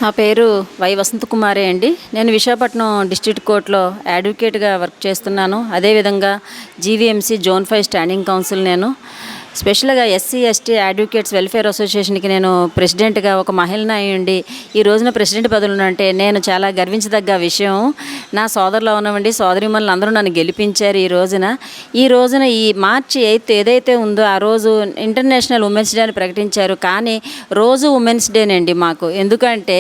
నా పేరు వై వసంతకుమారి అండి. నేను విశాఖపట్నం డిస్ట్రిక్ట్ కోర్టులో అడ్వకేట్గా వర్క్ చేస్తున్నాను. అదేవిధంగా జీవీఎంసీ జోన్ 5 స్టాండింగ్ కౌన్సిల్. నేను స్పెషల్గా ఎస్సీ ఎస్టీ అడ్వకేట్స్ వెల్ఫేర్ అసోసియేషన్కి నేను ప్రెసిడెంట్గా ఒక మహిళను అయ్యుండి ఈ రోజున ప్రెసిడెంట్ పదవులు అంటే నేను చాలా గర్వించదగ్గ విషయం. నా సోదరులు అవనివ్వండి, సోదరిమణులు అందరూ నన్ను గెలిపించారు. ఈ రోజున ఈ మార్చి 8 ఏదైతే ఉందో ఆ రోజు ఇంటర్నేషనల్ ఉమెన్స్ డే అని ప్రకటించారు. కానీ రోజు ఉమెన్స్ డేనండి మాకు. ఎందుకంటే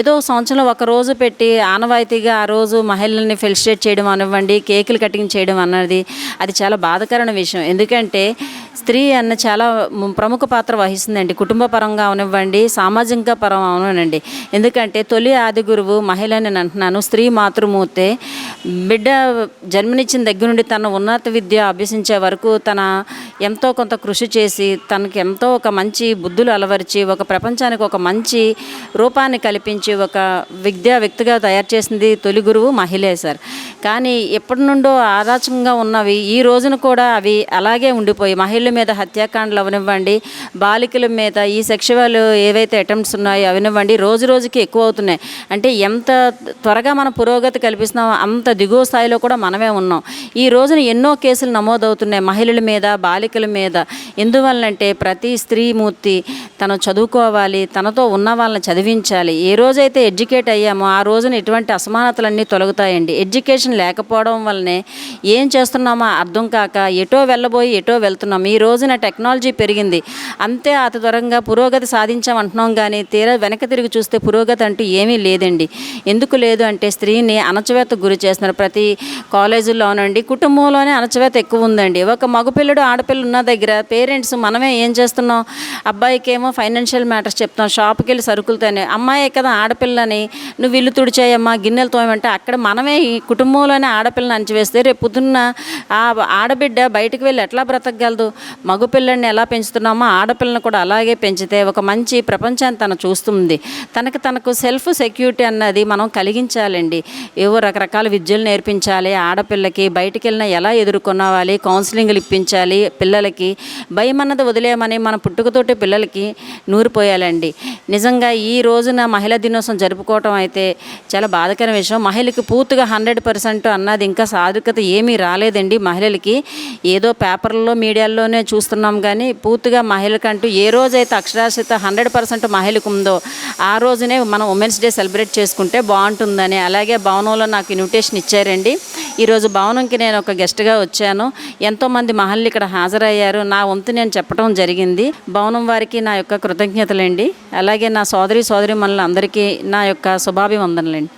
ఏదో సంవత్సరంలో ఒక రోజు పెట్టి ఆనవాయితీగా ఆ రోజు మహిళల్ని ఫెలిసిటేట్ చేయడం అనివ్వండి, కేకులు కటింగ్ చేయడం అన్నది అది చాలా బాధాకరమైన విషయం. ఎందుకంటే స్త్రీ అన్న చాలా ప్రముఖ పాత్ర వహిస్తుందండి. కుటుంబ పరంగా అవనివ్వండి, సామాజిక పరం అవనండి. ఎందుకంటే తొలి ఆది గురువు మహిళ అని నేను అంటున్నాను. స్త్రీ మాతృమూర్తే. బిడ్డ జన్మనిచ్చిన దగ్గర నుండి తన ఉన్నత విద్య అభ్యసించే వరకు తన ఎంతో కొంత కృషి చేసి తనకి ఎంతో ఒక మంచి బుద్ధులు అలవరిచి ఒక ప్రపంచానికి ఒక మంచి రూపాన్ని కల్పించి ఒక వ్యక్తిగా తయారు చేసింది తొలి గురువు మహిళే సార్. కానీ ఎప్పటి నుండో ఆరాచకంగా ఉన్నవి ఈ రోజున కూడా అవి అలాగే ఉండిపోయి మహిళల మీద హత్యాకాండలు అవనివ్వండి, బాలికల మీద ఈ సెక్షువల్ ఏవైతే అటెంప్ట్స్ ఉన్నాయో అవనివ్వండి రోజు రోజుకి ఎక్కువ అవుతున్నాయి. అంటే ఎంత త్వరగా మనం పురోగతి కల్పిస్తున్నామో అంత దిగువ స్థాయిలో కూడా మనమే ఉన్నాం. ఈ రోజున ఎన్నో కేసులు నమోదవుతున్నాయి మహిళల మీద, బాలికల మీద. ఎందువల్లంటే ప్రతి స్త్రీమూర్తి తను చదువుకోవాలి, తనతో ఉన్న వాళ్ళని చదివించాలి. ఏ రోజైతే ఎడ్యుకేట్ అయ్యామో ఆ రోజున ఇటువంటి అసమానతలన్నీ తొలగుతాయండి. ఎడ్యుకేషన్ లేకపోవడం వల్లనే ఏం చేస్తున్నామో అర్థం కాక ఎటో వెళ్ళబోయి ఎటో వెళ్తున్నాం. ఈ రోజున టెక్నాలజీ పెరిగింది, అంతే అతి త్వరగా పురోగతి సాధించామంటున్నాం. కానీ తీరా వెనక తిరిగి చూస్తే పురోగతి అంటూ ఏమీ లేదండి. ఎందుకు లేదు అంటే స్త్రీని అణచివేతకు గురి చేస్తున్నారు. ప్రతి కాలేజీల్లోనండి, కుటుంబంలోనే అణచివేత ఎక్కువ ఉందండి. ఒక మగపిల్లడు ఆడపిల్ల ఉన్న దగ్గర పేరెంట్స్ మనమే ఏం చేస్తున్నాం, అబ్బాయికి ఏమో ఫైనాన్షియల్ మ్యాటర్స్ చెప్తాం, షాప్కి వెళ్ళి సరుకులతోనే, అమ్మాయే కదా ఆడపిల్లని నువ్వు ఇల్లు తుడిచేయమ్మా, గిన్నెలు తోయమంటే అక్కడ మనమే ఈ కుటుంబంలోనే ఆడపిల్లని అణచివేస్తే రేపు పొద్దున్న ఆ ఆడబిడ్డ బయటకు వెళ్ళి ఎట్లా బ్రతకగలదు? మగపిల్లడిని ఎలా పెంచుతున్నామో ఆడపిల్లని కూడా అలాగే పెంచితే ఒక మంచి ప్రపంచాన్ని తను చూస్తుంది. తనకు సెల్ఫ్ సెక్యూరిటీ అన్నది మనం కలిగించాలండి. ఏవో రకరకాల విద్యలు నేర్పించాలి ఆడపిల్లకి. బయటికి వెళ్ళినా ఎలా ఎదుర్కొనవాలి, కౌన్సిలింగ్లు ఇప్పించాలి పిల్లలకి. భయం అన్నది వదిలేయమని మన పుట్టుకతోటి పిల్లలకి నూరిపోయాలండి. నిజంగా ఈ రోజున మహిళా దినోత్సవం జరుపుకోవటం అయితే చాలా బాధాకర విషయం. మహిళకి పూర్తిగా 100% అన్నది ఇంకా సాధికత ఏమీ రాలేదండి మహిళలకి. ఏదో పేపర్లలో మీడియాల్లోనే చూస్తున్నాం కానీ పూర్తిగా మహిళకంటూ ఏ రోజైతే అక్షరాస్యత 100% మహిళకు ఉందో ఆ రోజునే మనం ఉమెన్స్ డే సెలబ్రేట్ చేసుకుంటే బాగుంటుందని. అలాగే భవనంలో నాకు ఇన్విటేషన్ ఇచ్చారండి. ఈరోజు భవనంకి నేను ఒక గెస్ట్గా వచ్చాను. ఎంతోమంది మహిళలు ఇక్కడ హాజరయ్యారు. నా వంతు నేను చెప్పడం జరిగింది. భవనం వారికి నా యొక్క కృతజ్ఞతలండి. అలాగే నా సోదరి మనలందరికీ నా యొక్క శుభాభివందనలండి.